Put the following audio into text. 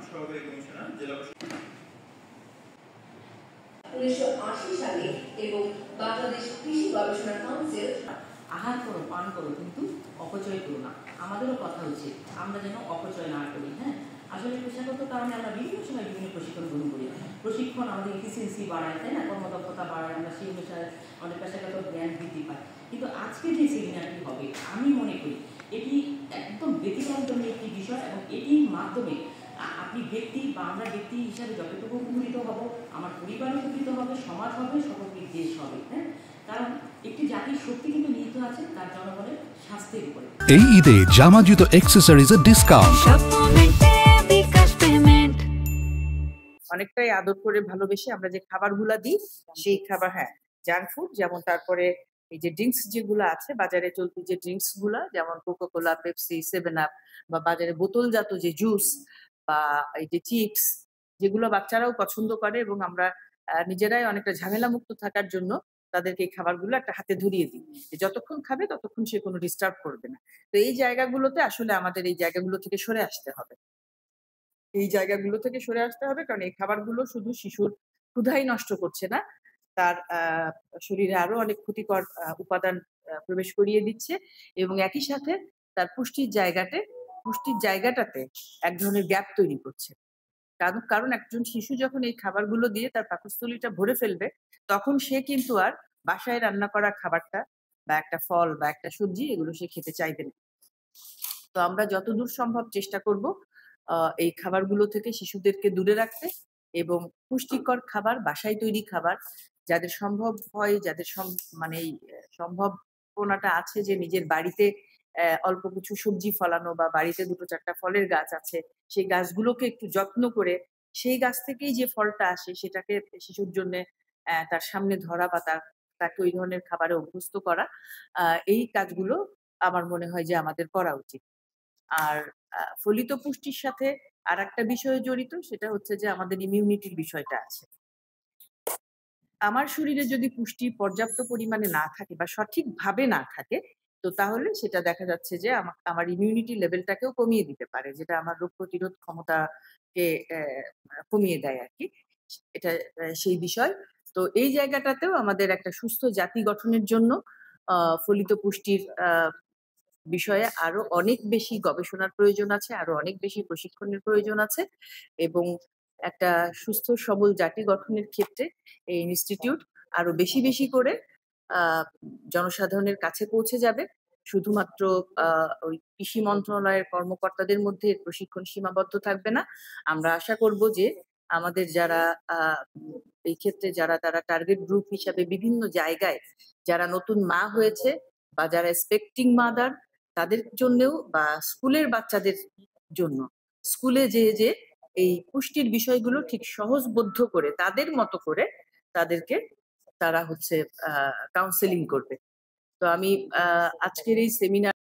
সহকারী কমিশনার জেলা 1980 সালে এবং বাংলাদেশ কৃষি গবেষণা কাউন্সিল আহার করো, পান করো, কিন্তু অপচয় করো না। আমাদেরও কথা উচিত আমরা যেন অপচয় না করি। হ্যাঁ, আসলে পেশাগত কারণে আমরা বিভিন্ন সময় বিভিন্ন প্রশিক্ষণ গ্রহণ করি। প্রশিক্ষণ আমাদের এফিসিয়েন্সি বাড়ায়, তাই না, কর্মদক্ষতা বাড়ায়, আমরা সেই অনুসারে অনেক পেশাগত জ্ঞান বৃদ্ধি পায়। কিন্তু আজকে যে সেমিনারটি হবে, আমি মনে করি এটি একদম ব্যতিক্রমী একটি বিষয়, এবং এটির মাধ্যমে আপনি ব্যক্তি বা আমরা ব্যক্তি হিসাবে যতটুকু উপকৃত হব, আমার পরিবার উপকৃত হবে, সমাজ হবে, সকলকে দেশ হবে। হ্যাঁ, কারণ একটি জাতির শক্তি কিন্তু নিহিত আছে তার জনগণের স্বাস্থ্যের উপরে। এই ঈদে জামা জুতো অ্যাক্সেসরিজের ডিসকাউন্ট। অনেকটাই আদর করে ভালোবেসে আমরা যে খাবারগুলা দিই সেই খাবার, হ্যাঁ, জাঙ্ক ফুড, যেমন তারপরে এই যে ড্রিঙ্কস যেগুলো আছে বাজারে চলতি যে ড্রিঙ্কস গুলা, যেমন কোকাকোলা, পেপসি, 7 আপ, বা বাজারে বোতলজাত যে জুস বা এই যে চিপস, যেগুলো বাচ্চারাও পছন্দ করে, এবং আমরা নিজেরাই অনেকটা ঝামেলা মুক্ত থাকার জন্য তাদেরকে এই খাবারগুলো একটা হাতে ধরিয়ে দিই, যে যতক্ষণ খাবে ততক্ষণ সে কোনো ডিস্টার্ব করবে না। তো এই জায়গাগুলোতে আসলে আমাদের এই জায়গাগুলো থেকে সরে আসতে হবে। এই জায়গাগুলো থেকে সরে আসতে হবে, কারণ এই খাবারগুলো শুধু শিশুর ক্ষুধাই নষ্ট করছে না, তার শরীরে আরো অনেক ক্ষতিকর উপাদান প্রবেশ করিয়ে দিচ্ছে, এবং একই সাথে তার পুষ্টির জায়গাটাতে এক ধরনের গ্যাপ তৈরি করছে। কারণ একজন শিশু যখন এই খাবারগুলো দিয়ে তার পাকস্থলীটা ভরে ফেলবে, তখন সে কিন্তু আর বাসায় রান্না করা খাবারটা বা একটা ফল বা একটা সবজি এগুলো সে খেতে চাইবে না। তো আমরা যতদূর সম্ভব চেষ্টা করব এই খাবারগুলো থেকে শিশুদেরকে দূরে রাখতে, এবং পুষ্টিকর খাবার, বাসায় তৈরি খাবার, যাদের সম্ভব হয়, যাদের মানে এই সম্ভাবনাটা আছে যে নিজের বাড়িতে অল্প কিছু সবজি ফলানো, বা বাড়িতে 2-4টা ফলের গাছ আছে, সেই গাছগুলোকে একটু যত্ন করে সেই গাছ থেকেই যে ফলটা আসে সেটাকে শিশুর জন্য তার সামনে ধরা, বা তাকে ওই ধরনের খাবারে অভ্যস্ত করা, এই কাজগুলো আমার মনে হয় যে আমাদের করা উচিত। আর ফলিত পুষ্টির সাথে আরেকটা বিষয় জড়িত, সেটা হচ্ছে যে আমাদের ইমিউনিটির বিষয়টা আছে। আমার শরীরে যদি পুষ্টি পর্যাপ্ত পরিমাণে না থাকে বা সঠিকভাবে না থাকে, তো তাহলে সেটা দেখা যাচ্ছে যে আমার ইমিউনিটি লেভেলটাকেও কমিয়ে দিতে পারে, যেটা আমার রোগ প্রতিরোধ ক্ষমতাকে কমিয়ে দেয় আর কি। এটা সেই বিষয়। তো এই জায়গাটাতেও আমাদের একটা সুস্থ জাতি গঠনের জন্য ফলিত পুষ্টির বিষয়ে আরো অনেক বেশি গবেষণার প্রয়োজন আছে, আরো অনেক বেশি প্রশিক্ষণের প্রয়োজন আছে, এবং একটা সুস্থ সবল জাতি গঠনের ক্ষেত্রে এই ইনস্টিটিউট আরো বেশি বেশি করে জনসাধারণের কাছে পৌঁছে যাবে। শুধুমাত্র ওই কৃষি মন্ত্রণালয়ের কর্মকর্তাদের মধ্যে প্রশিক্ষণ সীমাবদ্ধ থাকবে না। আমরা আশা করব যে আমাদের যারা এই ক্ষেত্রে তারা টার্গেট গ্রুপ হিসাবে বিভিন্ন জায়গায় যারা নতুন মা হয়েছে, বা যারা এক্সপেক্টিং মাদার, তাদের জন্যও, বা স্কুলের বাচ্চাদের জন্য স্কুলে যে এই পুষ্টির বিষয়গুলো ঠিক সহজবোধ্য করে তাদের মতো করে তারা হচ্ছে কাউন্সেলিং করবে। তো আমি আজকের এই সেমিনার